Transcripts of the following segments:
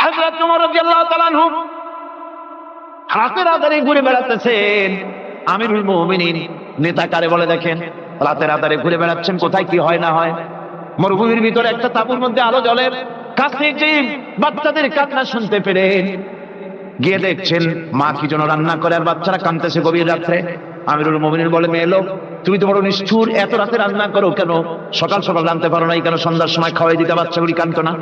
হযরত ওমর রাদিয়াল্লাহু তাআলা আনহু রাতের আধারে ঘুরে বেড়াতেছেন। আমিরুল মুমিনিন নেতা কারে বলে দেখেন, রাতের আধারে ঘুরে বেড়াচ্ছেন, কোথায় কি হয় না হয়। মরুভূমির ভিতরে একটা তাঁবুর মধ্যে আলো জ্বলে, কাছে যে বাচ্চাদের কান্না শুনতে পেলেন, গিয়ে দেখছেন মা কি যেন রান্না করে আর বাচ্চারা কাঁদতেছে গভীর রাত্রে। আমিরুল মুমিনিন বলে, মেয়ে লোক, তুমি তো বড় নিষ্ঠুর, এত রাতে রান্না করো কেন? সকাল সকাল রাঁধতে পারো নাই কেন? সন্ধ্যার সময় খাওয়াই দিতে বাচ্চাগুলি কাঁদতো না?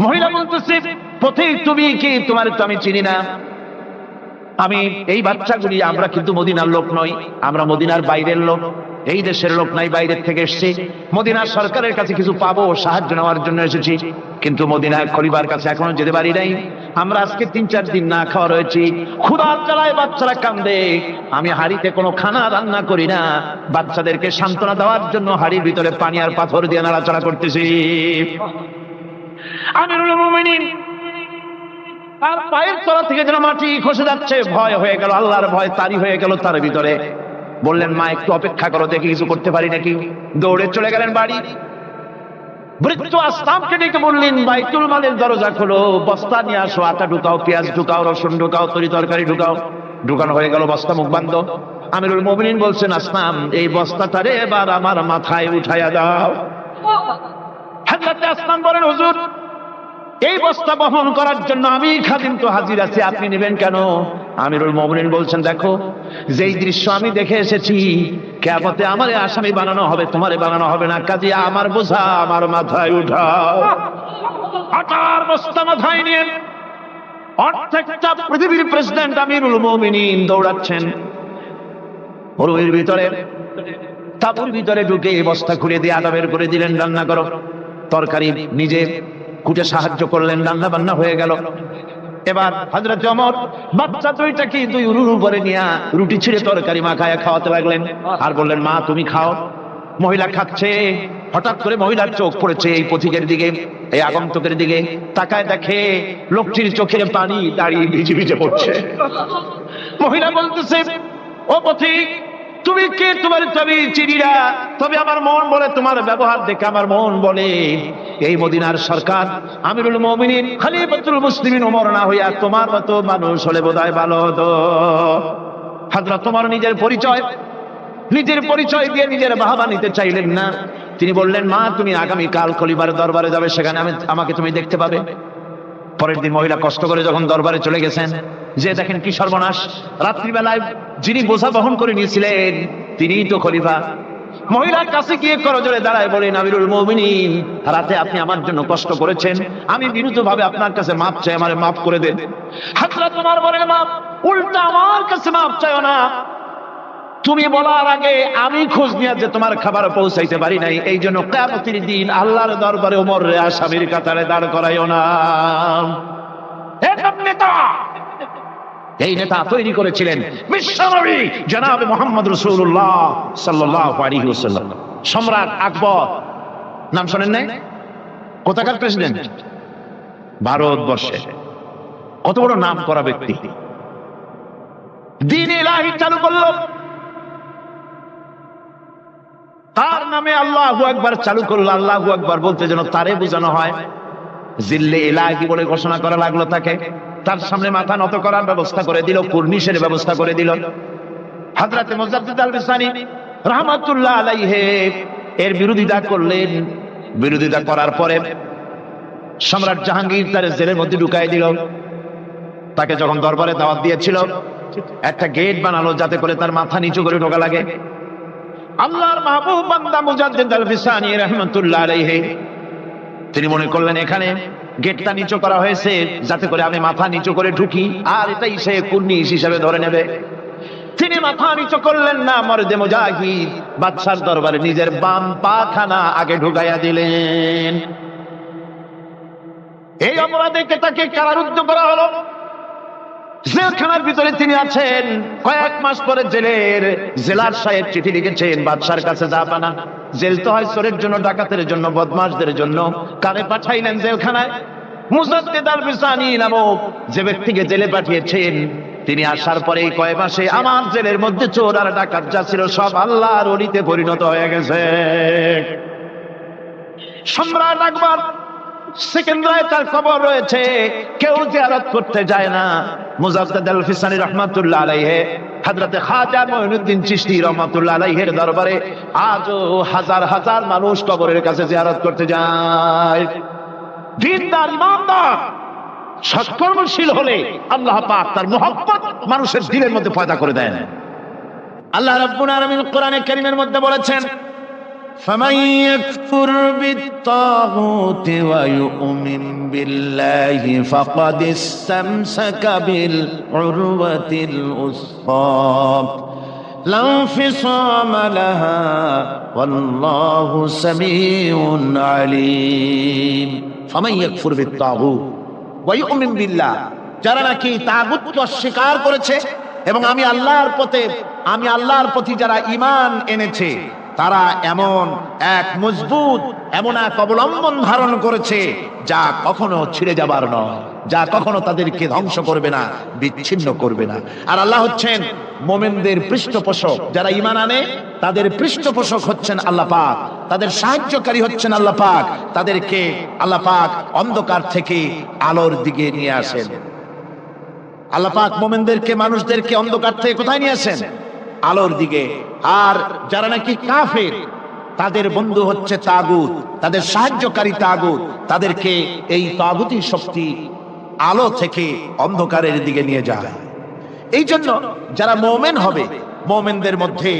মহিলা বলতেছে, পথে তুমি কি? তোমার তো আমি চিনি না। আমি এই বাচ্চাগুলি, আমরা কিন্তু মদিনার লোক নই, আমরা মদিনার বাইরের লোক, এই দেশের লোক নাই, বাইরের থেকে এসেছি। মদিনার সরকারের কাছে কিছু পাবো, সাহায্য নেওয়ার জন্য এসেছি, কিন্তু মদিনার খলিফার কাছে এখনো যেতে পারি নাই। আমরা আজকে 3-4 দিন না খাওয়া রয়েছি, ক্ষুধার জ্বালায় বাচ্চারা কান্দে। আমি হাড়িতে কোনো খানা রান্না করি না, বাচ্চাদেরকে সান্ত্বনা দেওয়ার জন্য হাড়ির ভিতরে পানি আর পাথর দিয়ে নাড়াচাড়া করতেছি। আমিরুল মুমিনিন আর পায়ের তলা থেকে যেন মাটি খসে যাচ্ছে, ভয় হয়ে গেল, আল্লাহর ভয় তারি হয়ে গেল তার ভিতরে। বললেন, মা একটু অপেক্ষা করো, দেখি কিছু করতে পারি নাকি। দৌড়ে চলে গেলেন বাড়ি। বৃদ্ধ আসলামকে ডেকে বললেন, বাইতুল মালের দরজা খোলো, বস্তা নিয়ে আসো, আটা ঢুকাও, পেঁয়াজ ঢুকাও, রসুন ঢুকাও, তরি তরকারি ঢুকাও। ঢুকানো হয়ে গেল, বস্তা মুখ বান্ধ। আমিরুল মুমিনিন বলছেন, আসলাম, এই বস্তাটারে এবার আমার মাথায় উঠাইয়া দাও। হযরত আসলাম বলেন, হুজুর, এই বস্তা বহন করার জন্য আমি খাদিম তো হাজির আছি, আপনি নেবেন কেন? আমিরুল মুমিনিন বলছেন, দেখো, যেই দৃশ্য আমি দেখে এসেছি, কিয়ামতে আমারে আসামি বানানো হবে, তোমারে বানানো হবে না, কাজে আমার বোঝা আমার মাথায় উঠাও। আটার বস্তা মাথায় নিয়ে অর্ধেকটা পৃথিবীর প্রেসিডেন্ট আমিরুল মুমিনিন দৌড়াচ্ছেন মরুভূমির ভিতরে। তাঁবুর ভিতরে ঢুকে বস্তা খুলে দিয়ে আটা বের করে দিলেন, রান্না করো। তরকারি নিজে কুটে সাহায্য করলেন, রান্না বান্না হয়ে গেল। এবার হযরত ওমর বাচ্চা দুইটাকে দুই উরুর উপরে নিয়ে রুটি ছিঁড়ে তরকারি মাখায় খাওয়াতে লাগলেন, আর বললেন, মা তুমি খাও। মহিলা খাচ্ছে। হঠাৎ করে মহিলার চোখ পড়েছে এই পথিকের দিকে, এই আগন্তুকের দিকে। তাকায় দেখে লোকটির চোখের পানি দাঁড়িয়ে ভিজে ভিজে পড়ছে। মহিলা বলতেছে, ও পথিক, তুমি কে? তোমার আমি চিনি না, তবে আমার মন বলে, তোমার ব্যবহার দেখে আমার মন বলে, এই মদিনার সরকার আমিরুল মুমিনিন খলিফাতুল মুসলিমিন ওমর না হইয়া তোমার মতো মানুষ হলে বোধহয় ভালো হতো। হযরত তোমার নিজের পরিচয় দিয়ে নিজের বাহবা নিতে চাইলেন না। তিনি বললেন, মা তুমি আগামী কাল খলিফার দরবারে যাবে, সেখানে আমাকে তুমি দেখতে পাবে। পরের দিন মহিলা কষ্ট করে যখন দরবারে চলে গেছেন, যে দেখেন কি সর্বনাশ, রাত্রিবেলায় যিনি বোঝা বহন করে নিয়েছিলেন তিনিই তো খলিফা। মহিলার কাছে গিয়ে করজোড়ে দাঁড়ায় বলেন, আমিরুল মুমিনিন, রাতে আপনি আমার জন্য কষ্ট করেছেন, আমি বিনীতভাবে আপনার কাছে মাপ চাই, আমারে মাফ করে দেন। হযরত ওমর বলেন, মাপ? উল্টা আমার কাছে মাপ চাইও না, তুমি বলার আগে আমি খোঁজ নিয়ে যে তোমার খাবার পৌঁছাইতে পারি নাই, এই জন্য কিয়ামতের দিন আল্লাহর দরবারে ওমরের আসামির কাতারে দাঁড় করাইও না। এই নেতা তৈরি করেছিলেন বিশ্বনবী জনাবে মুহাম্মদ রাসূলুল্লাহ সাল্লাল্লাহু আলাইহি ওয়াসাল্লাম। সম্রাট আকবর নাম শুনেন নাই? কোথাকার প্রেসিডেন্ট? ভারতবর্ষে। কত বড় নাম করা ব্যক্তি, দ্বীন ইলাহি চালু করলো, তার নামে আল্লাহু আকবার চালু করলো। আল্লাহু আকবার বলতে যেন তারে বোঝানো হয়। জিল্লে ইলাহি বলে ঘোষণা করা লাগলো তাকে। তার সামনে মাথা নত করার ব্যবস্থা করে দিল, কুর্নিশের ব্যবস্থা করে দিল। হযরত মুজাদ্দিদ আল বিসানি রাহমাতুল্লাহ আলাইহি এর বিরোধিতা করলেন। বিরোধিতা করার পরে সম্রাট জাহাঙ্গীর তার জেলের মধ্যে ঢুকাই দিল। তাকে যখন দরবারে দাওয়াত দিয়েছিল, একটা গেট বানালো যাতে করে তার মাথা নিচু করে ঢোকা লাগে। আল্লাহর মাহবুব বান্দা মুজাদ্দিদ আল বিসানি রাহমাতুল্লাহ আলাইহি তিনি মনে করলেন এখানে গেটটা নিচু করা হয়েছে যাতে করে আমি মাথা নিচু করে ঢুকি, আর এটাই সে কুর্নিশ হিসেবে ধরে নেবে। তিনি মাথা নিচু করলেন না, মর্দে মুজাহিদ বাদশার দরবারে নিজের বাম পা খানা আগে ঢুকাইয়া দিলেন। এই অপরাধে তাকে কারারুদ্ধ করা হলো। জেলখানার ভিতরে তিনি আছেন। কয়েক মাস পরে জেলার সাহেব চিঠি লিখেছেন বাদশার কাছে, যা পানা। জেল তো হয় চোরের জন্য, ডাকাতের জন্য, বদমাশদের জন্য। কারে পাঠাইলেন জেলখানায়? মুজাদ্দিদ আল বিসানি নামক যে ব্যক্তিকে জেলে পাঠিয়েছেন, তিনি আসার পরে কয়েক মাসে আমার জেলের মধ্যে চোর আর ডাকাত যা ছিল সব আল্লাহর ওলিতে পরিণত হয়ে গেছে। সম্রাট আকবর সেকেন্দ্রায় তার কবর রয়েছে, কেউ জিয়ারত করতে যায় না। মুজাদ্দেদ আল ফিসানি রাহমাতুল্লাহ আলাইহি, হযরতে খাজা মুঈনুদ্দিন চিশতি রাহমাতুল্লাহ আলাইহির দরবারে আজও হাজার হাজার মানুষ কবরের কাছে জিয়ারত করতে যায়। দিনদার ইমানদার সৎকর্মশীল হলে আল্লাহ পাক তার মুহাব্বত মানুষের দিলের মধ্যে পয়দা করে দেন। আল্লাহ রাব্বুল আলামিন কোরআনে কারীমের মধ্যে বলেছেন, فمن يكفر بالطاغوت ويؤمن بالله فقد استمسك بالعروة الوثقى لا انفصام لها والله سميع عليم। فمن يكفر بالطاغوت ويؤمن بالله, যারা নাকি তাগুতকে অস্বীকার করেছে এবং আমি আল্লাহর প্রতি যারা ঈমান এনেছে, তারা এমন এক মজবুত, এমন এক অবলম্বন ধারণ করেছে যা কখনো ছিঁড়ে যাবার নয়, যা কখনো তাদেরকে ধ্বংস করবে না, বিচ্ছিন্ন করবে না। আর আল্লাহ হচ্ছেন মুমিনদের পৃষ্ঠপোষক। যারা ঈমান আনে তাদের পৃষ্ঠপোষক হচ্ছেন আল্লাহ পাক, তাদের সাহায্যকারী হচ্ছেন আল্লাহ পাক। তাদেরকে আল্লাহ পাক অন্ধকার থেকে আলোর দিকে নিয়ে আসেন। আল্লাহ পাক মুমিনদেরকে, মানুষদেরকে অন্ধকার থেকে কোথায় নিয়ে আসেন? আলোর দিকে। আর যারা নাকি কাফের, তাদের বন্ধু হচ্ছে তাগুত, তাদের সাহায্যকারী তাগুত। তাদেরকে এই তাগুতি শক্তি আলো থেকে অন্ধকারের দিকে নিয়ে যায়। এই জন্য যারা মুমিন হবে, মুমিনদের মধ্যে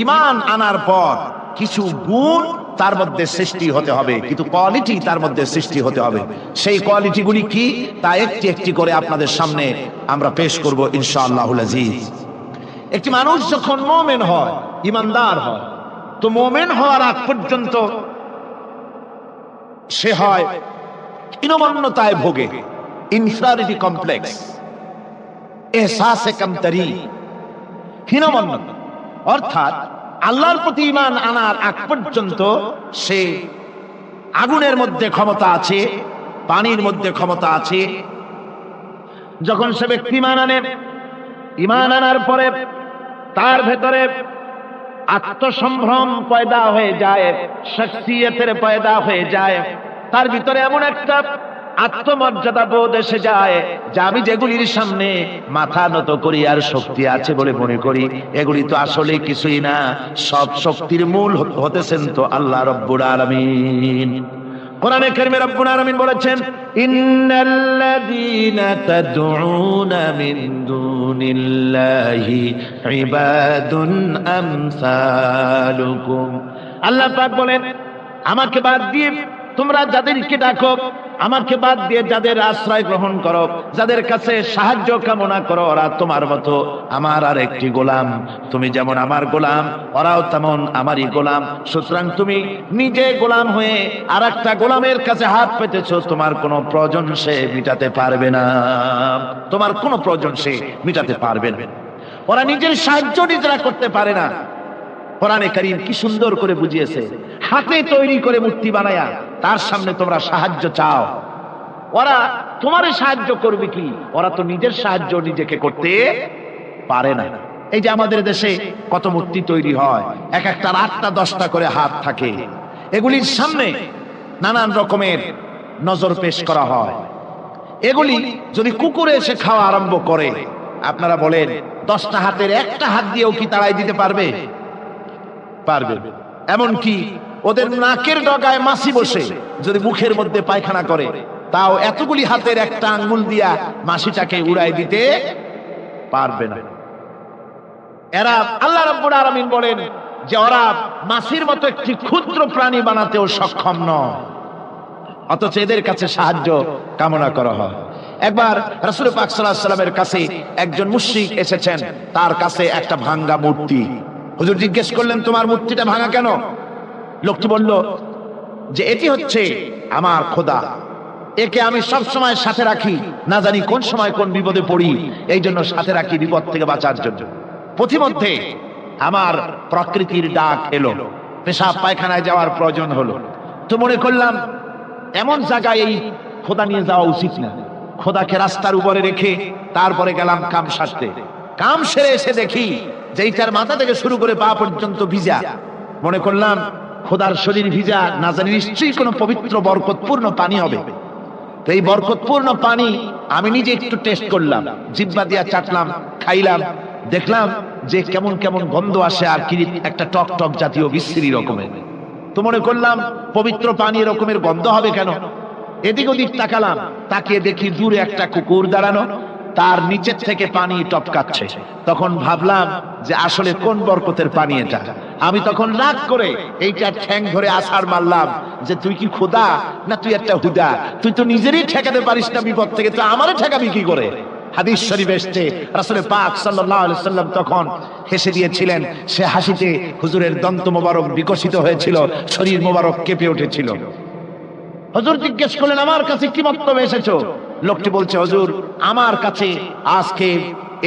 ঈমান আনার পর কিছু গুণ তার মধ্যে সৃষ্টি হতে হবে, কিন্তু কোয়ালিটি তার মধ্যে সৃষ্টি হতে হবে। সেই কোয়ালিটিগুলি কি, তা একটি একটি করে আপনাদের সামনে আমরা পেশ করব ইনশাআল্লাহুল আজিজ। একটি মানুষ যখন মুমিন হয়, ঈমানদার হয়, তো মুমিন হওয়ার আগ পর্যন্ত সে হয় হীনমন্যতায় ভোগে, ইনফেরিয়রিটি কমপ্লেক্স, এহসাসে কমতরি, হীনমন্যতা। অর্থাৎ আল্লাহর প্রতি ঈমান আনার আগ পর্যন্ত সে আগুনের মধ্যে ক্ষমতা আছে, পানির মধ্যে ক্ষমতা আছে। যখন সে ব্যক্তি ঈমান আনার পরে তার ভেতরে আত্মসম্ভ্রম পয়দা হয়ে যায়, শখসিয়তের পয়দা হয়ে যায়, তার ভিতরে এমন একটা আত্মমর্যাদা বোধ এসে যায় যে আমি যেগুলির সামনে মাথা নত করি আর শক্তি আছে বলে মনে করি, এগুলি তো আসলে কিছুই না। সব শক্তির মূল হতেছেন তো আল্লাহ রাব্বুল আলামিন। কোরআনে কারীমে রব্বুল আলামিন বলেছেন, ইন্নাল্লাযীনা তাদউনা মিন দুনিল্লাহি ইবাদুন আমসালুকুম। আল্লাহ পাক বলেন, আমাকে বাদ দিয়ে তোমরা যাদেরকে ডাকো, আমাকে বাদ দিয়ে যাদের আশ্রয় গ্রহণ করো, যাদের কাছে সাহায্য কামনা করো, ওরা তোমার মতো আমার আর একটি গোলাম। তুমি যেমন আমার গোলাম, ওরাও তেমন আমারই গোলাম। সুতরাং তুমি নিজে গোলাম হয়ে আর একটা গোলামের কাছে হাত পেতেছো, তোমার কোনো প্রয়োজন সে মিটাতে পারবে না, তোমার কোনো প্রয়োজন সে মিটাতে পারবে না। ওরা নিজের সাহায্য নিজেরা করতে পারে না। কোরআনে কারীম কি সুন্দর করে বুঝিয়েছে, হাতে তৈরি করে মূর্তি বানায়া তার সামনে তোমরা সাহায্য চাও, ওরা তোমারে সাহায্য করবে কি? ওরা তো নিজের সাহায্য নিজেকে করতে পারে না। এই যে আমাদের দেশে কত মূর্তি তৈরি হয়, এক একটার 8টা 10টা করে হাত থাকে, এগুলির সামনে নানান রকমের নজর পেশ করা হয়। এগুলি যদি কুকুরে এসে খাওয়া আরম্ভ করে, আপনারা বলেন 10টা হাতের একটা হাত দিয়েও কি তাড়াই দিতে পারবে? পারবে। এমনকি ওদের নাকের ডগায় মাছি বসে যদি মুখের মধ্যে পায়খানা করে, তাও এতগুলি হাতের একটা আঙ্গুল দিয়া মাছিটাকে উড়াই দিতে পারবে না। এরা, আল্লাহ রাব্বুল আলামিন বলেন যে ওরা মাছির মতো একটি ক্ষুদ্র প্রাণী বানাতেও সক্ষম নয়, অথচ এদের কাছে সাহায্য কামনা করা হয়। একবার রাসূল পাক সাল্লাল্লাহু আলাইহি ওয়াসাল্লামের কাছে একজন মুশরিক এসেছেন, তার কাছে একটা ভাঙ্গা মূর্তি। হুজুর জিজ্ঞেস করলেন, তোমার মূর্তিটা ভাঙা কেন? লোকটি বলল যে এটি হচ্ছে আমার খোদা, একে আমি সব সময় সাথে রাখি, না জানি কোন সময় কোন বিপদে পড়ি, এই জন্য সাথে রাখি বিপদ থেকে বাঁচার জন্য। পথিমধ্যে আমার প্রকৃতির ডাক এলো, পেশাব পায়খানায় যাওয়ার প্রয়োজন হলো, তো মনে করলাম এমন জায়গায় এই খোদা নিয়ে যাওয়া উচিত না। খোদাকে রাস্তার উপরে রেখে তারপরে গেলাম কাম সারতে। কাম সেরে এসে দেখি যে এইটার মাথা থেকে শুরু করে পা পর্যন্ত ভিজা। মনে করলাম খোদার শরীর ভিজা, না জানি নিশ্চয়ই কোনো পবিত্র বরকতপূর্ণ পানি হবে। তো এই বরকতপূর্ণ পানি আমি নিজে একটু টেস্ট করলাম, জিহ্বা দিয়া চাটলাম, খাইলাম, দেখলাম যে কেমন কেমন গন্ধ আসে, আর কি একটা টক টক জাতীয় বিশ্রী রকমের। তো মনে করলাম পবিত্র পানি এরকমের গন্ধ হবে কেন? এদিক ওদিক তাকালাম, তাকিয়ে দেখি দূরে একটা কুকুর দাঁড়ানো, তার নিচের থেকে পানি টপকাচ্ছে। তখন ভাবলাম যে আসলে কোন বরকতের পানি এটা। আমি তখন রাগ করে এইটা ঠ্যাং ধরে আছাড় মারলাম যে তুই কি খোদা না তুই একটা হুদা, তুই তো নিজেরই ঠেকাতে পারিস না বিপদ থেকে, তুই আমারে ঠেকাবি কি করে? হাদিস শরীফ এসেছে রাসূল পাক সাল্লাল্লাহু আলাইহি সাল্লাম তখন হেসে দিয়েছিলেন। সে হাসিতে হুজুরের দন্ত মোবারক বিকশিত হয়েছিল, শরীর মোবারক কেঁপে উঠেছিল। হুজুর জিজ্ঞেস করলেন, আমার কাছে কি মতলবে এসেছো? লোকটি বলছে, হুজুর আমার কাছে আজকে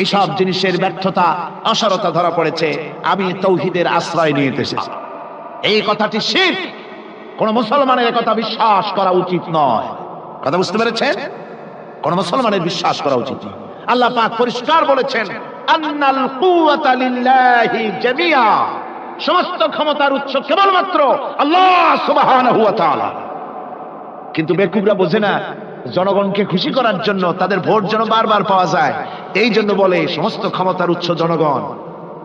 এইসব জিনিসের ব্যর্থতা, অসারতা ধরা পড়েছে, আমি তাওহীদের আশ্রয় নিয়ে এসেছি। এই কথাটি শিরক, কোন মুসলমানের কথা বিশ্বাস করা উচিত নয়। কথা বুঝতে পেরেছেন? কোন মুসলমানের বিশ্বাস করা উচিত নয়। আল্লাহ পাক পরিষ্কার বলেছেন, আন্নাল কুওয়াতা লিল্লাহি জামিআ, সমস্ত ক্ষমতার উৎস কেবলমাত্র আল্লাহ সুবহানাহু ওয়া তাআলা। কিন্তু বেকুবরা বোঝে না, জনগণকে খুশি করার জন্য, তাদের ভোট যেন বারবার পাওয়া যায়, এই জন্য বলে সমস্ত ক্ষমতার উৎস জনগণ।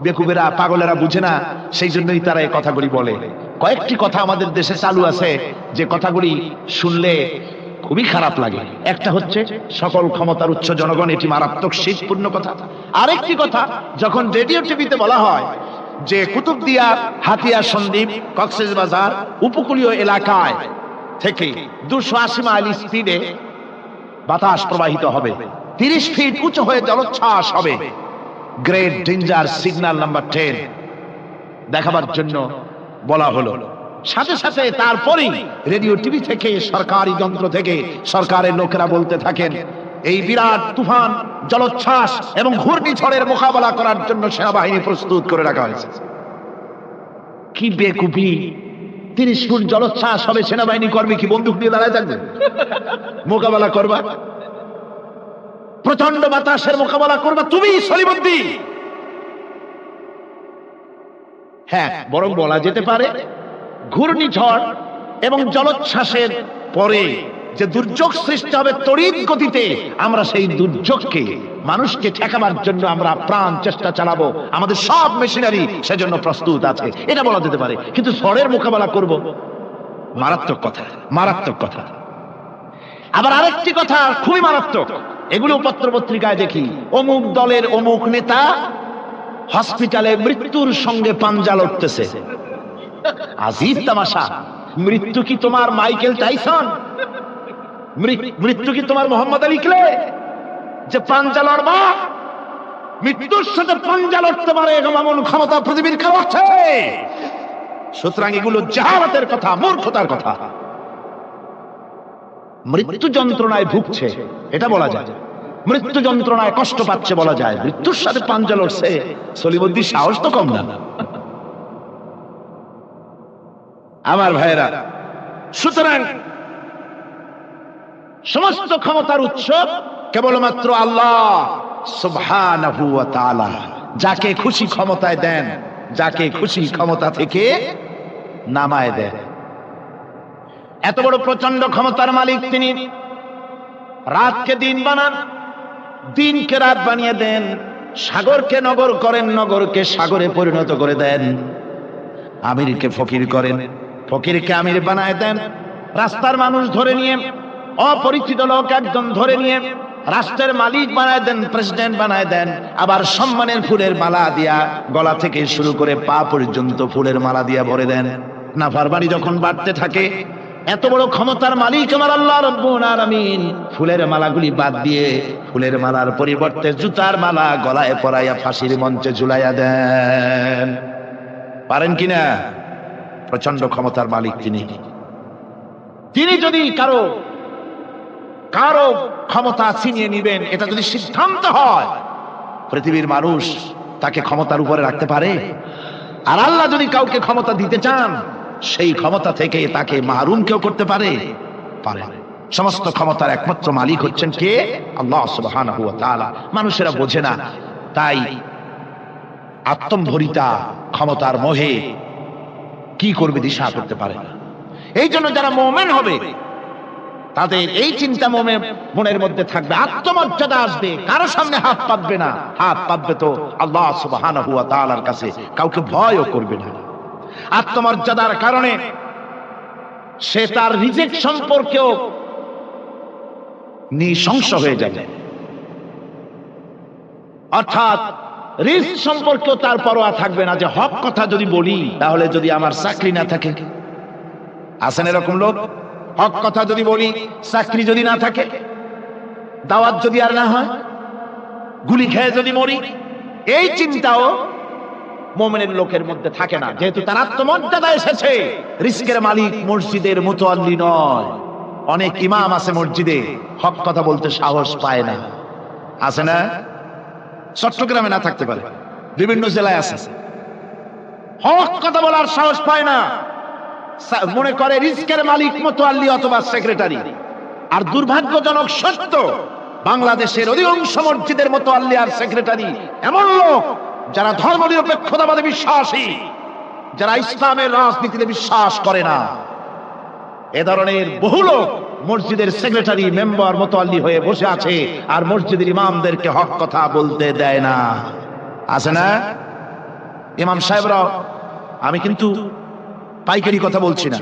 বেকুবেরা, পাগলেরা বুঝে না, সেই জন্যই তারা এই কথাগুলি বলে। কয়েকটি কথা আমাদের দেশে চালু আছে যে কথাগুলি শুনলে খুবই খারাপ লাগে। একটা হচ্ছে সকল ক্ষমতার উৎস জনগণ, এটি মারাত্মক শিরকপূর্ণ কথা। আরেকটি কথা, যখন রেডিও টিভিতে বলা হয় যে কুতুবদিয়া, হাতিয়া সন্দ্বীপ, কক্সবাজার উপকূলীয় এলাকায় থেকে 280 মাইল স্পিডে বাতাস প্রবাহিত হবে, 30 ফিট উঁচু হয়ে জলোচ্ছ্বাস হবে, গ্রেট ডেঞ্জার সিগন্যাল নাম্বার 10 দেখাবার জন্য বলা হলো। সাথে সাথে তারপরেই রেডিও টিভি থেকে, সরকারি যন্ত্র থেকে সরকারের লোকেরা বলতে থাকেন, এই বিরাট তুফান, জলোচ্ছ্বাস এবং ঘূর্ণিঝড়ের মোকাবেলা করার জন্য সেনাবাহিনী প্রস্তুত করে রাখা হয়েছে। কি বেকুফি! 30 ফুট জলোচ্ছ্বাস হবে, সেনাবাহিনী করবে কি? বন্দুক নিয়ে দাঁড়ায় থাকবে? মোকাবেলা করবা? প্রচন্ড বাতাসের মোকাবেলা করবা তুমি সলিমুদ্দিন? হ্যাঁ, বরং বলা যেতে পারে ঘূর্ণিঝড় এবং জলোচ্ছ্বাসের পরে যে দুর্যোগ সৃষ্টি হবে তড়িৎ গতিতে, আমরা সেই দুর্যোগকে, মানুষকে ঠেকাবার জন্য আমরা প্রাণ চেষ্টা চালাবো, আমাদের সব মেশিনারি সেজন্য প্রস্তুত আছে, এটা বলা যেতে পারে। কিন্তু ঝড়ের মোকাবেলা করব, মারাত্মক কথা, মারাত্মক কথা। আবার আরেকটি কথা খুবই মারাত্মক, এগুলো পত্র পত্রিকায় দেখি, অমুক দলের অমুক নেতা হসপিটালে মৃত্যুর সঙ্গে পাঞ্জা লড়তেছে। আজীব তামাশা! মৃত্যু কি তোমার মাইকেল টাইসন? মৃত্যু কি তোমার মোহাম্মদ আলী ক্লে যে পাঞ্জা লড়বা? মৃত্যুর সাথে পাঞ্জা লড়তে পারে এমন ক্ষমতা পৃথিবীর কেউ আছে? সুতরাং এগুলো জাহালাতের কথা, মূর্খতার কথা। মৃত্যু যন্ত্রণায় ভুগছে এটা বলা যায়, মৃত্যু যন্ত্রণায় কষ্ট পাচ্ছে বলা যায়, মৃত্যুর সাথে পাঞ্জা লড়ছে, সলিমুদ্দিন সাহস তো কম না। আমার ভাইয়েরা, সুতরাং সমস্ত ক্ষমতার উৎস কেবলমাত্র আল্লাহ সুবহানাহু ওয়া তাআলা। যাকে খুশি ক্ষমতায় দেন, যাকে খুশি ক্ষমতা থেকে নামায় দেন। এত বড় প্রচন্ড ক্ষমতার মালিক তিনি। রাতকে দিন বানান, দিনকে রাত বানিয়ে দেন, সাগরকে নগর করেন, নগরকে সাগরে পরিণত করে দেন, আমিরকে ফকির করেন, ফকিরকে আমির বানায় দেন, রাস্তার মানুষ ধরে নিয়ে, অপরিচিত লোক একজন ধরে নিয়ে রাষ্ট্রের মালিক বানায় দেন, প্রেসিডেন্ট বানায় দেন। আবার সম্মানের ফুলের মালা দিয়া গলা থেকে শুরু করে পা পর্যন্ত ফুলের মালা দিয়া ভরে দেন। নাফরমানি যখন বাড়তে থাকে, এত বড় ক্ষমতার মালিক আমার আল্লাহ রাব্বুল আলামিন ফুলের মালাগুলি বাদ দিয়ে ফুলের মালার পরিবর্তে জুতার মালা গলায় পরাইয়া ফাঁসির মঞ্চে ঝুলাইয়া দেন। পারেন কিনা? প্রচন্ড ক্ষমতার মালিক তিনি। তিনি যদি কারো ক্ষমতা ছিনিয়ে নিবেন, এটা যদি সিদ্ধান্ত হয়, পৃথিবীর মানুষ তাকে ক্ষমতার উপরে রাখতে পারে? আর আল্লাহ যদি কাউকে ক্ষমতা দিতে চান, সেই ক্ষমতা থেকে তাকে মাহরুম কেউ করতে পারে? পারে। সমস্ত ক্ষমতার একমাত্র মালিক হচ্ছেন কে? আল্লাহ সুবহানাহু ওয়া তাআলা। মানুষেরা বোঝে না, তাই আত্মম্ভরিতা ক্ষমতার মোহে কি করবে দিশা করতে পারে না। এই জন্য যারা মুমিন হবে, তাদের এই চিন্তা মনের মধ্যে থাকবে, আত্মমর্যাদা আসবে, কারো সামনে হাত পাতবে না, হাত পাতবে তো আল্লাহ সুবহানাহু ওয়া তাআলার কাছে, কাউকে ভয়ও করবে না। আত্মমর্যাদার কারণে সে তার রিজিক সম্পর্কেও নৃশংস হয়ে যাবে, অর্থাৎ রিস্ক সম্পর্কেও তার পরোয়া থাকবে না, যে হক কথা যদি বলি তাহলে যদি আমার চাকরি না থাকে। আছেন এরকম লোক, হক কথা যদি বলি, চাকরি যদি না থাকে, দাওয়াত যদি আর না হয়, গুলি খেয়ে যদি মরি, এই চিন্তাও মুমিনের লোকের মধ্যে থাকে না, যেহেতু তার আত্মমর্যাদা এসেছে। রিস্কের মালিক মসজিদের মুতাল্লি নয়। অনেক ইমাম আছে মসজিদে, হক কথা বলতে সাহস পায় না। আছে না? চট্টগ্রামে না থাকতে পারে, বিভিন্ন জেলায় আছে, হক কথা বলার সাহস পায় না, মনে করে রিস্কের মালিক মুতাল্লি অথবা সেক্রেটারি। আর দুর্ভাগ্যজনক সত্য, বাংলাদেশের অধিকাংশ মসজিদের মুতাল্লি আর সেক্রেটারি এমন লোক যারা ধর্মনিরপেক্ষতাবাদে বিশ্বাসী, যারা ইসলামের রাজনীতিতে বিশ্বাস করে না। এ ধরনের বহু লোক মসজিদের সেক্রেটারি, মেম্বার, মুতাল্লি হয়ে বসে আছে, আর মসজিদের ইমামদেরকে হক কথা বলতে দেয় না। আছে না? ইমাম সাহেবরা, আমি কিন্তু পাইকারি কথা বলছি না,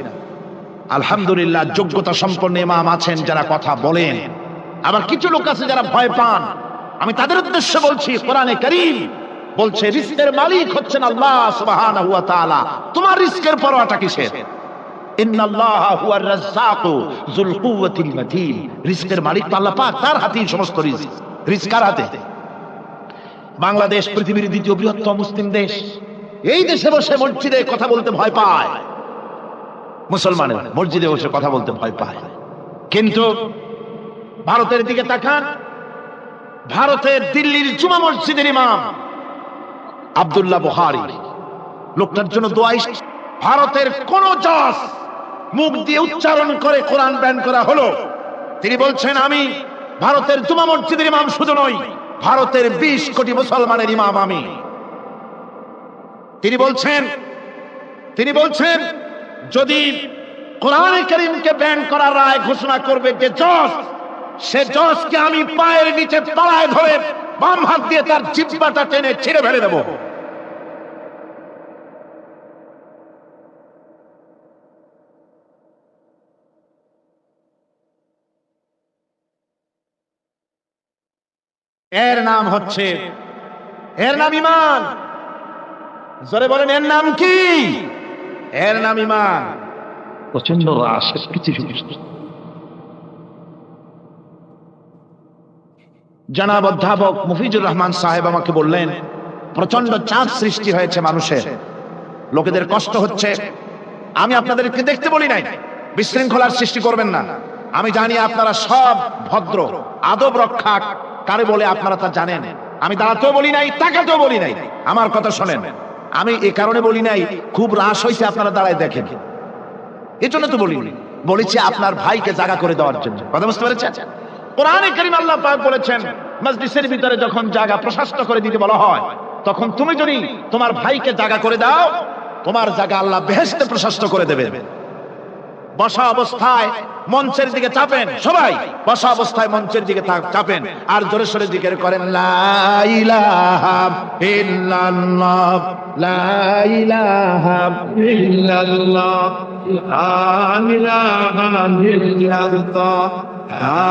আলহামদুলিল্লাহ যোগ্যতা সম্পন্ন ইমাম আছেন যারা কথা বলেন। আবার কিছু লোক আছে যারা ভয় পান, আমি তাদের উদ্দেশ্যে বলছি, কোরআনে কারীম বলছে রিস্কের মালিক হচ্ছেন আল্লাহ সুবহানাহু ওয়া তাআলা। তোমার রিস্কের পরোয়াটা কিসের? ইন্নাল্লাহা হুয়ার রাজ্জাকু যুল কুওয়াতিল মাতিন। রিস্কের মালিক আল্লাহ পাক, তার হাতেই সমস্ত রিস্ক। রিস্ক কার হাতে? বাংলাদেশ পৃথিবীর দ্বিতীয় বৃহত্তম মুসলিম দেশ, এই দেশে বসে মসজিদে কথা বলতে ভয় পায়, মুসলমানেরা মসজিদে বসে কথা বলতে ভয় পায়। কিন্তু ভারতের দিকে তাকান, ভারতের দিল্লির জুমা মসজিদের ইমাম আব্দুল্লাহ বুখারী, লোকটার জন্য দোয়া। ভারতের কোন জজ মুখ দিয়ে উচ্চারণ করে কোরআন ব্যান করা হলো, তিনি বলছেন আমি ভারতের জুমা মসজিদের ইমাম শুধু নই, ভারতের 20 কোটি মুসলমানের ইমাম আমি। তিনি বলছেন যদি কোরআনে কারীমকে ব্যান করার রায় ঘোষণা করবে যে জজ, সে জজকে আমি পায়ের নিচে তলায় ধরে বাম হাত দিয়ে তার জিহ্বাটা টেনে ছিঁড়ে ফেলে দেব। এর নাম ঈমান। জোরে বলেন, এর নাম কি? এর নাম ঈমান। প্রচন্ড রাশ জনাব অধ্যাপক মুফিজুর রহমান সাহেব আমাকে বললেন, প্রচন্ড চাপ সৃষ্টি হয়েছে মানুষের, লোকেদের কষ্ট হচ্ছে। আমি আপনাদেরকে দেখতে বলি নাই বিশৃঙ্খলার সৃষ্টি করবেন না, আমি জানি আপনারা সব ভদ্র, আদব রক্ষা কারে বলে আপনারা তা জানেন। আমি দাঁড়াতেও বলি নাই, তাকাতেও বলি নাই। আমার কথা শোনেন, আমি এই কারণে বলি নাই খুব রাশ হয়েছে আপনারা দাঁড়ায় দেখেন, এই জন্য তো বলেছি আপনার ভাইকে জায়গা করে দেওয়ার জন্য। কথা বুঝতে পেরেছেন? কোরআনে কারীম আল্লাহ পাক বলেছেন, মসজিদের ভিতরে যখন জায়গা প্রশস্ত করে দিতে বলা হয়, তখন তুমি যদি তোমার ভাইকে জায়গা করে দাও, তোমার জায়গা আল্লাহ বেহেশতে প্রশস্ত করে দেবে। বসা অবস্থায় মঞ্চের দিকে চাপেন, সবাই বসা অবস্থায় মঞ্চের দিকে চাপেন, আর জোরে সোরে জিকির করেন লা ইলাহা ইল্লাল্লাহ, লা ইলাহা ইল্লাল্লাহ, লা ইলাহা ইল্লাল্লাহ, লা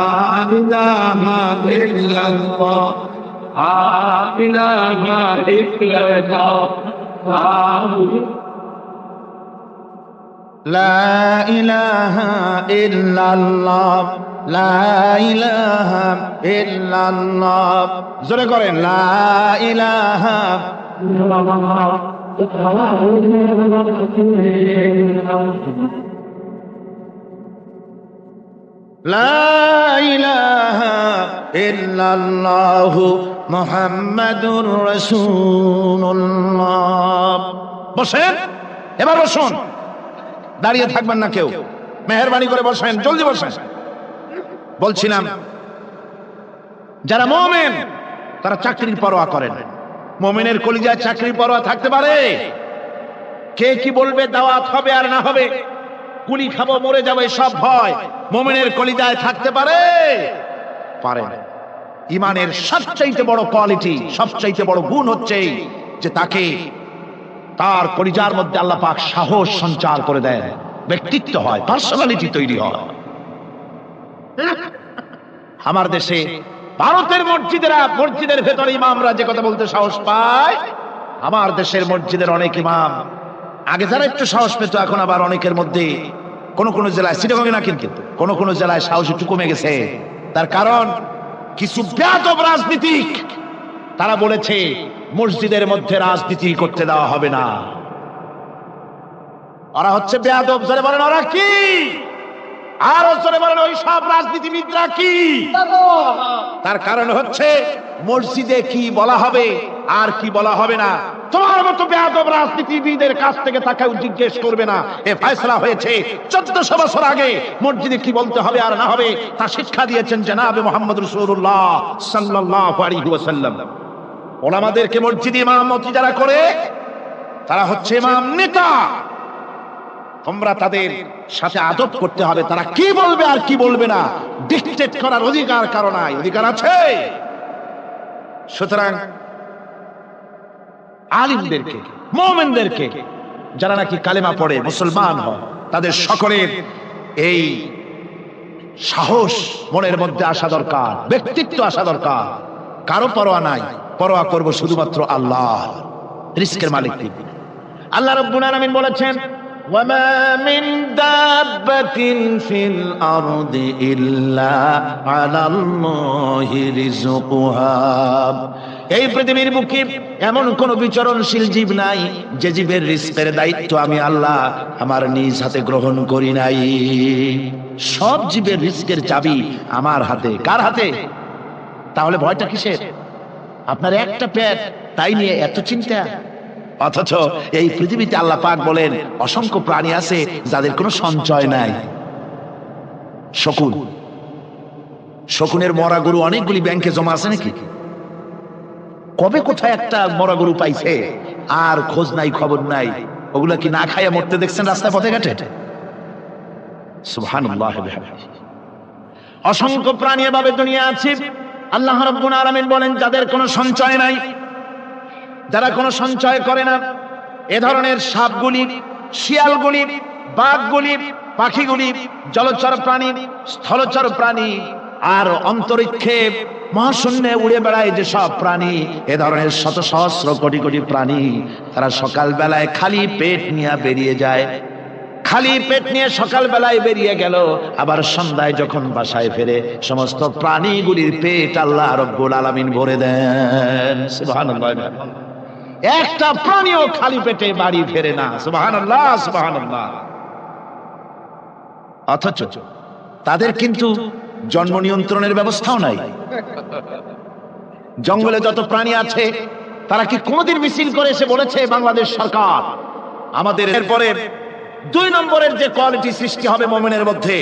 ইলাহা ইল্লাল্লাহ, লা ইলাহা ইল্লাল্লাহ, লা ইলাহা ইল্লাল্লাহ, লা ইলাহা ইল্লাল্লাহ। জোরে করেন লা ইলাহা লা ইলাহা ইল্লাল্লাহু মুহাম্মাদুর রাসূলুল্লাহ। বসেন, এবার বসুন, দাঁড়িয়ে থাকবেন না কেউ, মেহেরবানি করে বসেন, জলদি বসেন। বলছিলাম যারা মুমিন তারা চাকরির পরোয়া করেন। মুমিনের কলিজায় চাকরির পরোয়া থাকতে পারে? কে কি বলবে, দাওয়াত হবে আর না হবে, গুলি খাবো, মরে যাবো, সব ভয় মুমিনের কলিজায় থাকতে পারে? পারে না। ইমানের সবচাইতে বড় কোয়ালিটি, সবচাইতে বড় গুণ হচ্ছে যে তাকে তার কলিজার মধ্যে আল্লাহ পাক সাহস সঞ্চার করে দেন, ব্যক্তিত্ব হয়, পার্সোনালিটি তৈরি হয়। আমার দেশে ভারতের মসজিদের ভেতরে ইমামরা যে কথা বলতে সাহস পায়, আমার দেশের মসজিদের অনেক ইমাম আগে যারা একটু সাহস পেত, এখন আবার অনেকের মধ্যে কোন জেলায়, চিটাগং না কিন্তু কোন জেলায় সাহস একটু কমে গেছে। তার কারণ কিছু বেয়াদব রাজনীতিক তারা বলেছে মসজিদের মধ্যে রাজনীতি করতে দেওয়া হবে না। ওরা হচ্ছে বেয়াদব। জোরে বলেন ওরা কি? আরো জোরে বলেন ওই সব রাজনীতিবিদরা কি? তার কারণ হচ্ছে মসজিদে কি বলা হবে আর কি বলা হবে না তোমার মতো বেয়াদব রাজনীতিবিদের কাছ থেকে তাকে জিজ্ঞেস করবে না। এ ফয়সালা হয়েছে 1400 বছর আগে মসজিদে কি বলতে হবে আর না হবে তা শিক্ষা দিয়েছেন জনাবে মুহাম্মদ রাসূলুল্লাহ সাল্লাল্লাহু আলাইহি ওয়াসাল্লাম। ওলামাদেরকে মসজিদে ইমামতি যারা করে তারা হচ্ছে ইমাম নেতা। তোমরা তাদের সাথে আদব করতে হবে, তারা কি বলবে আর কি বলবে না ডিকটেট করার অধিকার কারো নাই। অধিকার আছে। সুতরাং আলিমদেরকে, মুমিনদেরকে, যারা নাকি কালেমা পড়ে মুসলমান হয়, তাদের সকলের এই সাহস মনের মধ্যে আসা দরকার, ব্যক্তিত্ব আসা দরকার। কারো পরোয়া নাই, পরোয়া করব শুধুমাত্র আল্লাহ, রিজকের মালিক তিনি। আল্লাহ রাব্বুল আলামিন বলেছেন وما من دابة في الأرض إلا على الله رزقها। এই পৃথিবীর বুকে এমন কোন বিচরণশীল জীব নাই যে জীবের রিজকের দায়িত্ব আমি আল্লাহ আমার নিজ হাতে গ্রহণ করি নাই। সব জীবের রিজকের চাবি আমার হাতে। কার হাতে? তাহলে ভয়টা কিসের? আপনার একটা পেট, তাই নিয়ে এত চিন্তা? অথচ এই পৃথিবীতে আল্লাহ পাক বলেন অসংখ্য প্রাণী আছে যাদের কোনো সঞ্চয় নাই। শকুনের মরা গরু অনেকগুলি ব্যাংকে জমা আছে নাকি? কবে কোথায় একটা মরা গরু পাইছে আর খোঁজ নাই, খবর নাই। ওগুলা কি না খাইয়া মরতে দেখছেন রাস্তায় পথে ঘাটে? সুবহানাল্লাহ। অসংখ্য প্রাণী এভাবে দুনিয়া আছে। আল্লাহ রাব্বুল আলামিন বলেন যাদের কোনো সঞ্চয় নাই, যারা কোনো সঞ্চয় করে না, এ ধরনের সাপগুলি, শিয়ালগুলি, বাঘগুলি, পাখিগুলি, জলচর প্রাণী, স্থলচর প্রাণী আর অন্তরিক্ষে মহাশূন্যে উড়ে বেড়ায় যে সব প্রাণী, এ ধরনের শত সহস্র কোটি কোটি প্রাণী, তারা সকাল বেলায় খালি পেট নিয়ে বেরিয়ে যায়। খালি পেট নিয়ে সকাল বেলায় বেরিয়ে গেল, আবার সন্ধ্যায় যখন বাসায় ফেরে সমস্ত প্রাণীগুলির পেট আল্লাহ রাব্বুল আলামিন ভরে দেন। সুবহানাল্লাহ। একটা প্রাণীও খালি পেটে বাড়ি ফেরে না। সুবহানাল্লাহ, সুবহানাল্লাহ। অথচ তাদের কিন্তু জন্ম নিয়ন্ত্রণের ব্যবস্থাও নাই। জঙ্গলে যত প্রাণী আছে তারা কি কোনদিন মিছিল করে এসে বলেছে বাংলাদেশ সরকার আমাদের? এরপরে 2 নম্বরের যে কোয়ালিটি সৃষ্টি হবে মুমিনের মধ্যে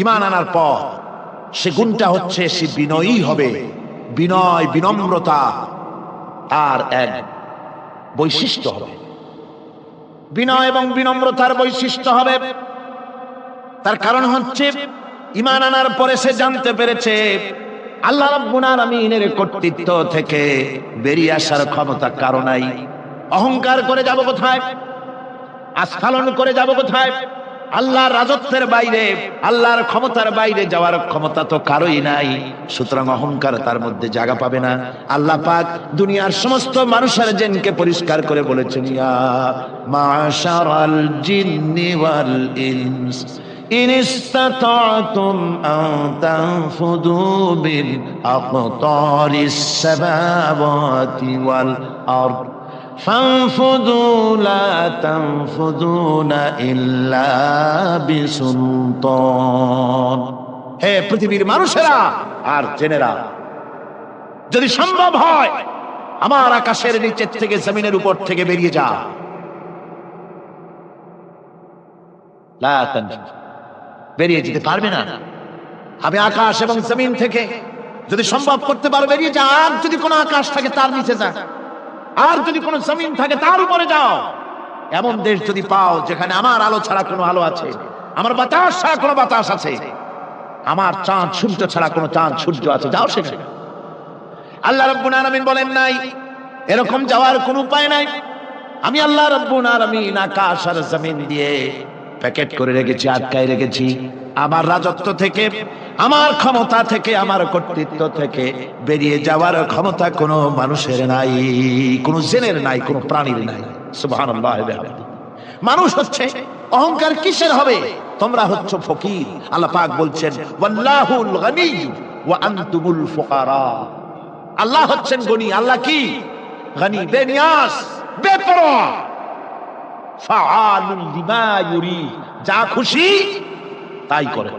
ঈমান আনার পর, সে গুণটা হচ্ছে সে বিনয়ী হবে। বিনয়, বিনম্রতা আর এক বৈশিষ্ট্য হবে। বিনয় এবং বিনম্রতার বৈশিষ্ট্য হবে। তার কারণ হচ্ছে ঈমান আনার পরে সে জানতে পেরেছে আল্লাহ রাব্বুল আলামিনের কর্তৃত্ব থেকে বেরিয়ে আসার ক্ষমতা কারো নাই। অহংকার করে যাব কোথায়? আস্ফালন করে যাব কোথায়? আল্লাহর রাজত্বের বাইরে, আল্লাহর ক্ষমতার বাইরে যাওয়ার ক্ষমতা তো কারোই নাই। সুতরাং অহংকার তার মধ্যে জায়গা পাবে না। আল্লাহ পাক দুনিয়ার সমস্ত মানুষের জিনকে পরিষ্কার করে বলেছেন, ইয়া মাশারাল জিন্নি ওয়াল ইনস ইন ইসতাতা'তুম আন তানফুযু বিল আকতারিস সামাওয়াতি ওয়াল আরদ فانفذوا لا تنفذون إلا بسلطان। হে পৃথিবীর মানুষেরা আর জেনেরা, যদি সম্ভব হয় আমার আকাশের নিচের থেকে জমিনের উপর থেকে বেরিয়ে যা। লা তানফুয, বেরিয়ে যেতে পারবে না। আমি আকাশ এবং জমিন থেকে যদি সম্ভব করতে পারো বেরিয়ে যা। আর যদি কোনো আকাশ থাকে তার নিচে যা, আর যদি কোনো জমিন থাকে তার উপরে যাও। এমন দেশ যদি পাও যেখানে আমার আলো ছাড়া কোনো আলো আছে, আমার বাতাস ছাড়া কোনো বাতাস আছে, আমার চাঁদ সূর্য ছাড়া কোনো চাঁদ সূর্য আছে, যাও সেখানে। আল্লাহ রাব্বুল আলামিন বলেন নাই এরকম যাওয়ার কোনো উপায় নাই। আমি আল্লাহ রাব্বুল আলামিন আকাশ আর জমিন দিয়ে প্যাকেট করে রেখেছি, আটকায় রেখেছি। আমার রাজত্ব থেকে, আমার ক্ষমতা থেকে, আমার কর্তৃত্ব থেকে বেরিয়ে যাওয়ার ক্ষমতা কোনো মানুষের নাই, কোনো জেনের নাই, কোনো প্রাণীর নাই। সুবহানাল্লাহ। মানুষ হচ্ছে অহংকার কিসের হবে? তোমরা হচ্ছ ফকির। আল্লাহ পাক বলছেন ওয়াল্লাহুল গনি ওয়া আনতুমুল ফুকারা। আল্লাহ হচ্ছেন গনি। আল্লাহ কি? গনি, বেনিয়াস, বেপরোয়া। ফাআলুল লিমা ইউরি, যা খুশি তাই করে।